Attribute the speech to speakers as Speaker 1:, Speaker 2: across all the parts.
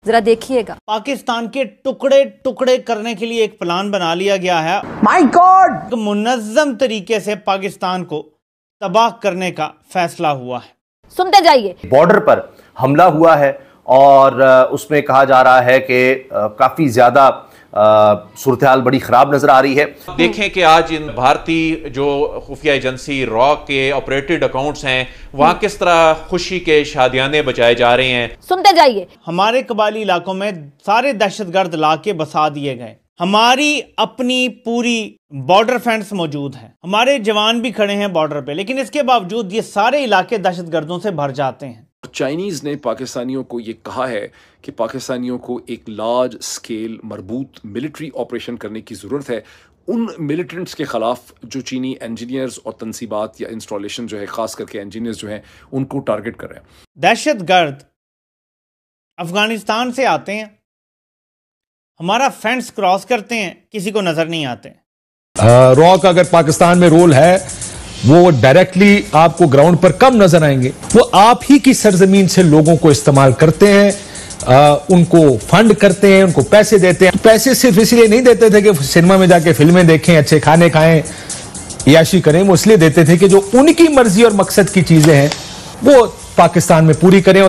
Speaker 1: जरा देखिएगा।
Speaker 2: पाकिस्तान के टुकड़े टुकड़े करने के लिए एक प्लान बना लिया गया है।
Speaker 3: My God!
Speaker 2: मुनज़्ज़म तरीके से पाकिस्तान को तबाह करने का फैसला हुआ है।
Speaker 1: सुनते जाइए।
Speaker 4: बॉर्डर पर हमला हुआ है और उसमें कहा जा रहा है कि काफी ज्यादा सूरत हाल बड़ी खराब नजर आ रही है।
Speaker 5: देखें कि आज इन भारतीय जो खुफिया एजेंसी रॉ के ऑपरेटेड अकाउंट्स हैं वहां किस तरह खुशी के शादियाने बचाए जा रहे हैं।
Speaker 1: सुनते जाइए।
Speaker 2: हमारे कबायली इलाकों में सारे दहशतगर्द लाके बसा दिए गए। हमारी अपनी पूरी बॉर्डर फेंस मौजूद है, हमारे जवान भी खड़े हैं बॉर्डर पे, लेकिन इसके बावजूद ये सारे इलाके दहशतगर्दों से भर जाते हैं।
Speaker 6: चाइनीज ने पाकिस्तानियों को ये कहा है कि पाकिस्तानियों को एक लार्ज स्केल मरबूत मिलिट्री ऑपरेशन करने की ज़रूरत है उन मिलिटेंट्स के ख़िलाफ़ जो चीनी इंजीनियर्स और तनसीबात या इंस्टॉलेशन जो है ख़ास करके इंजीनियर्स जो हैं उनको टारगेट कर रहे हैं।
Speaker 2: दहशतगर्द अफगानिस्तान से आते हैं, हमारा फेंस क्रॉस करते हैं, किसी को नज़र नहीं आते।
Speaker 7: रॉ का अगर पाकिस्तान में रोल है वो डायरेक्टली आपको ग्राउंड पर कम नजर आएंगे। वो आप ही की सरजमीन से लोगों को इस्तेमाल करते हैं, उनको फंड करते हैं, उनको पैसे देते हैं। पैसे सिर्फ इसलिए नहीं देते थे कि सिनेमा में जाके फिल्में देखें, अच्छे खाने खाएं, याशी करें। वो इसलिए देते थे कि जो उनकी मर्जी और मकसद की चीजें हैं वो पाकिस्तान में पूरी करें।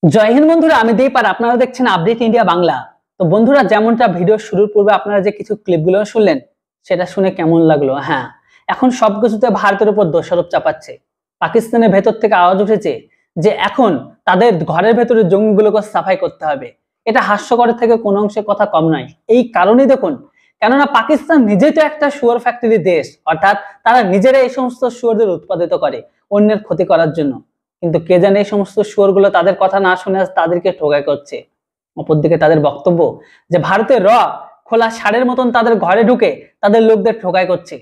Speaker 3: जय हिंद बंधुरा, আমি দীপ আর আপনারা দেখছেন আপডেট ইন্ডিয়া বাংলা। তো বন্ধুরা, যেমনটা ভিডিও শুরুর পূর্বে আপনারা যে কিছু ক্লিপগুলো শুনলেন সেটা শুনে কেমন লাগলো? হ্যাঁ, এখন সবকিছুতে ভারতের উপর দোষারোপ চাপাচ্ছে। পাকিস্তানের ভেতর থেকে আওয়াজ উঠেছে যে এখন তাদের ঘরের ভেতরে জঙ্গিগুলোকে সাফাই করতে হবে। এটা হাস্যকরের থেকে কোনো অংশে কথা কম নয়। এই কারণেই দেখুন, কেননা পাকিস্তান নিজেই তো একটা শুয়োর ফ্যাক্টরি দেশ, অর্থাৎ তারা নিজেরা এই সমস্ত শুয়োরদের উৎপাদিত করে অন্যের ক্ষতি করার জন্য। কিন্তু কে জানে এই সমস্ত শুয়োরগুলো তাদের কথা না শুনে তাদেরকে ঠোকাই করছে। অপরদিকে তাদের বক্তব্য যে ভারতের র খোলা ষাঁড়ের মতন তাদের ঘরে ঢুকে তাদের লোকদের ঠোকাই করছে।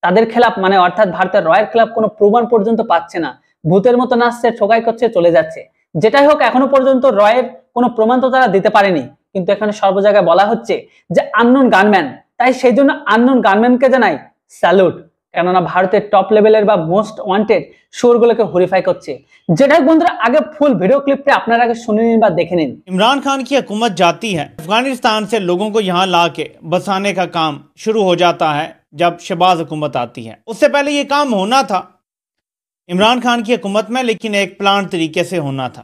Speaker 3: তাদের খেলাফ মানে অর্থাৎ ভারতের রয়ের খেলাফ কোনো প্রমাণ পর্যন্ত পাচ্ছে না, ভূতের মতো নাচছে, ঠোকাই করছে, চলে যাচ্ছে। যেটাই হোক, এখনো পর্যন্ত রয়ের কোনো প্রমাণ তো তারা দিতে পারেনি, কিন্তু এখানে সর্ব জায়গায় বলা হচ্ছে যে আননোন গানম্যান। তাই সেই জন্য আননোন গানম্যানকে জানাই স্যালুট, কেননা ভারতের টপ লেভেলের বা মোস্ট ওয়ান্টেড শোরগুলোকে হরিফাই করছে। যেটা বন্ধুরা আগে ফুল ভিডিও क्लिपটা আপনারা আগে শুনে নিন বা দেখে নিন।
Speaker 2: इमरान खान की हुकूमत जाती है, अफगानिस्तान से लोगों को यहाँ ला के बसाने का काम शुरू हो जाता है जब शहबाज हुकूमत आती है। उससे पहले ये काम होना था इमरान खान की हुकूमत में, लेकिन एक प्लान तरीके से होना था,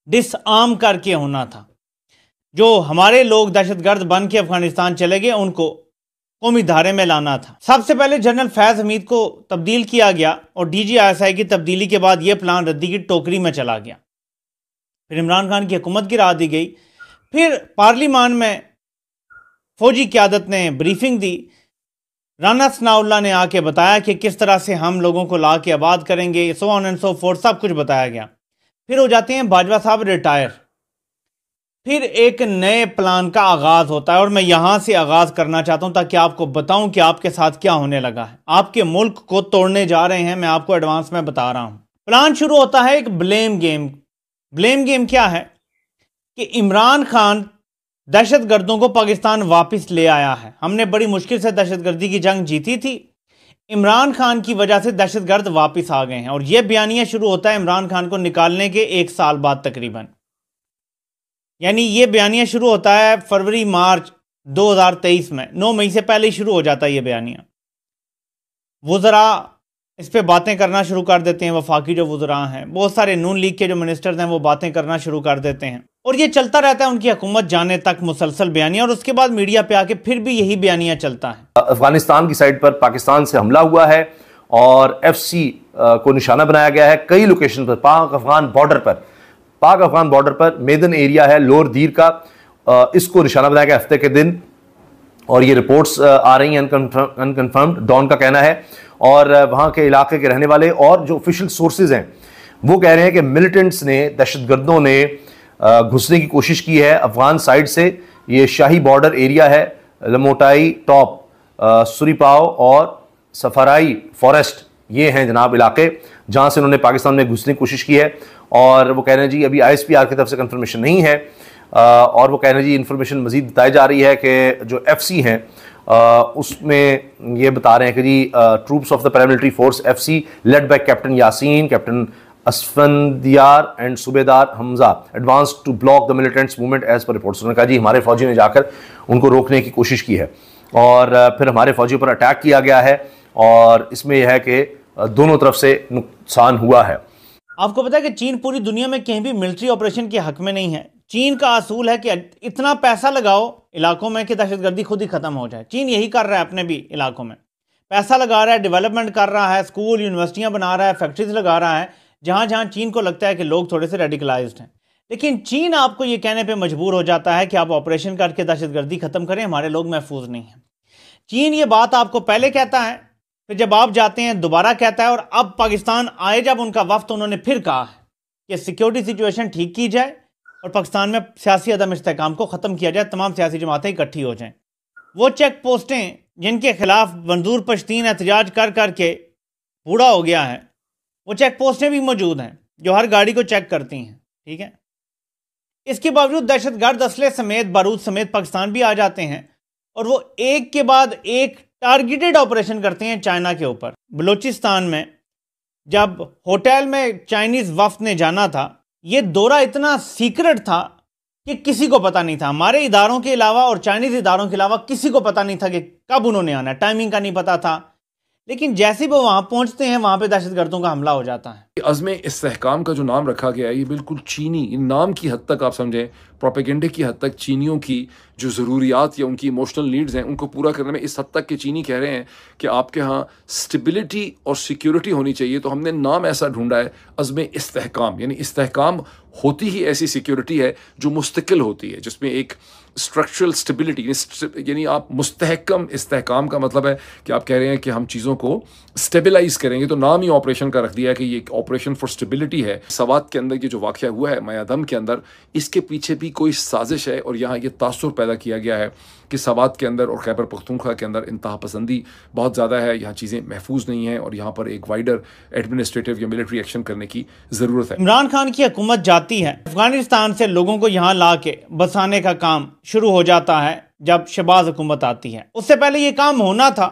Speaker 2: डिसआर्म करके होना था। जो हमारे लोग दहशतगर्द बन के अफगानिस्तान चले गए उनको कौमी धारे में लाना था। सबसे पहले जनरल फैज हमीद को तब्दील किया गया और DGISI की तब्दीली के बाद यह प्लान रद्दी की टोकरी में चला गया। फिर इमरान खान की हुकूमत गिरा दी गई। फिर पार्लियामान में फौजी क़यादत ने ब्रीफिंग दी, राना सनाउल्लाह ने आके बताया कि किस तरह से हम लोगों को ला के आबाद करेंगे, so on and so fourth, सब कुछ बताया गया। फिर हो जाते हैं बाजवा साहब रिटायर। फिर एक नए प्लान का आगाज होता है और मैं यहां से आगाज करना चाहता हूं ताकि आपको बताऊं कि आपके साथ क्या होने लगा है। आपके मुल्क को तोड़ने जा रहे हैं, मैं आपको एडवांस में बता रहा हूं। प्लान शुरू होता है एक ब्लेम गेम। ब्लेम गेम क्या है कि इमरान खान दहशतगर्दों को पाकिस्तान वापस ले आया है। हमने बड़ी मुश्किल से दहशतगर्दी की जंग जीती थी, इमरान खान की वजह से दहशतगर्द वापस आ गए हैं। और यह बयानिया शुरू होता है इमरान खान को निकालने के 1 साल बाद तकरीबन, यानी ये बयानिया शुरू होता है फरवरी मार्च 2023 में। 9 मई से पहले ही शुरू हो जाता है ये बयानिया। वुज़रा इस पे बातें करना शुरू कर देते हैं, वफाकी जो वुज़रा हैं, बहुत सारे नून लीग के जो मिनिस्टर्स हैं वो बातें करना शुरू कर देते हैं और ये चलता रहता है उनकी हुकूमत जाने तक, मुसलसल बयानिया। और उसके बाद मीडिया पे आके फिर भी यही बयानिया चलता है।
Speaker 4: अफगानिस्तान की साइड पर पाकिस्तान से हमला हुआ है और FC को निशाना बनाया गया है कई लोकेशन पर। पाक अफगान बॉर्डर पर मेदन एरिया है लोअर दीर का, इसको निशाना बनाया गया हफ्ते के दिन। और ये रिपोर्ट्स आ रही हैं अनकन्फर्म्ड, डॉन का कहना है। और वहाँ के इलाके के रहने वाले और जो ऑफिशियल सोर्सेज हैं वो कह रहे हैं कि मिलिटेंट्स ने, दहशतगर्दों ने घुसने की कोशिश की है अफगान साइड से। ये शाही बॉर्डर एरिया है, लमोटाई टॉप, सुरीपाव और सफराई फॉरेस्ट, ये हैं जनाब इलाके जहाँ से उन्होंने पाकिस्तान में घुसने की कोशिश की है। और वो कह रहे हैं जी अभी ISPR की तरफ से कंफर्मेशन नहीं है और वो कह रहे हैं जी इन्फॉर्मेशन मजीद बताई जा रही है कि जो FC हैं उसमें ये बता रहे हैं कि जी troops of the paramilitary force FC led by captain Yasin, captain Asfandiyar and सूबेदार Hamza advance to block the militants movement as per reports. उन्होंने कहा जी हमारे फौजी ने जाकर उनको रोकने की कोशिश की है और फिर हमारे फौजियों पर अटैक किया गया है और इसमें यह है कि दोनों तरफ से नुकसान हुआ है।
Speaker 2: आपको पता है कि चीन पूरी दुनिया में कहीं भी मिलिट्री ऑपरेशन के हक में नहीं है। चीन का असूल है कि इतना पैसा लगाओ इलाकों में कि दहशतगर्दी खुद ही खत्म हो जाए। चीन यही कर रहा है, अपने भी इलाकों में पैसा लगा रहा है, डेवलपमेंट कर रहा है, स्कूल यूनिवर्सिटियां बना रहा है, फैक्ट्रीज लगा रहा है जहां जहां चीन को लगता है कि लोग थोड़े से रेडिकलाइज्ड हैं। लेकिन चीन आपको ये कहने पर मजबूर हो जाता है कि आप ऑपरेशन करके दहशतगर्दी खत्म करें, हमारे लोग महफूज नहीं हैं। चीन ये बात आपको पहले कहता है, फिर जब आप जाते हैं दोबारा कहता है, और अब पाकिस्तान आए जब उनका वफ्त, उन्होंने फिर कहा है कि सिक्योरिटी सिचुएशन ठीक की जाए और पाकिस्तान में सियासी अदम इस्तेहकाम को ख़त्म किया जाए, तमाम सियासी जमातें इकट्ठी हो जाएं। वो चेक पोस्टें जिनके खिलाफ मंजूर पश्तीन एहतजाज कर करके बूढ़ा हो गया है, वो चेक पोस्टें भी मौजूद हैं जो हर गाड़ी को चेक करती हैं, ठीक है। इसके बावजूद दहशतगर्द असले समेत, बारूद समेत पाकिस्तान भी आ जाते हैं और वो एक के बाद एक टारगेटेड ऑपरेशन करते हैं चाइना के ऊपर। बलूचिस्तान में जब होटल में चाइनीज वफ्द ने जाना था, ये दौरा इतना सीक्रेट था कि किसी को पता नहीं था, हमारे इदारों के अलावा और चाइनीज इदारों के अलावा किसी को पता नहीं था कि कब उन्होंने आना है, टाइमिंग का नहीं पता था। लेकिन जैसे ही वो वहां पहुंचते हैं, वहां पे दहशतगर्दों का हमला हो जाता है।
Speaker 6: अज़्म इस्तेहकाम का जो नाम रखा गया है, ये बिल्कुल चीनी नाम की हद तक आप समझें, प्रोपेगेंडे की हद तक चीनियों की जो ज़रूरियात या उनकी इमोशनल नीड्स हैं उनको पूरा करने में इस हद तक कि चीनी कह रहे हैं कि आपके यहाँ स्टेबिलिटी और सिक्योरिटी होनी चाहिए, तो हमने नाम ऐसा ढूंढा है अज़्म इस्तेहकाम। यानी इस्तेहकाम होती ही ऐसी सिक्योरिटी है जो मुस्तकिल होती है, जिसमें एक स्ट्रक्चरल स्टेबिलिटी, यानी आप मुस्तहकम इस्तेहकाम का मतलब है कि आप कह रहे हैं कि हम चीज़ों को स्टेबलाइज करेंगे, तो नाम ही ऑपरेशन का रख दिया है कि ये एक ऑपरेशन फॉर स्टेबिलिटी है। सवात के अंदर ये जो वाक़या हुआ है मयादम के अंदर, इसके पीछे भी कोई साजिश है और यहाँ ये तासुर पैदा किया गया है कि सवात के अंदर और खैबर पख्तूनख्वा के अंदर इंतहा पसंदी बहुत ज़्यादा है, यहाँ चीज़ें महफूज नहीं हैं और यहाँ पर एक वाइडर एडमिनिस्ट्रेटिव या मिलिट्री एक्शन करने की ज़रूरत है।
Speaker 2: इमरान खान की हुकूमत जाती है, अफगानिस्तान से लोगों को यहाँ ला के बसाने का काम शुरू हो जाता है जब शहबाज हुकूमत आती है। उससे पहले ये काम होना था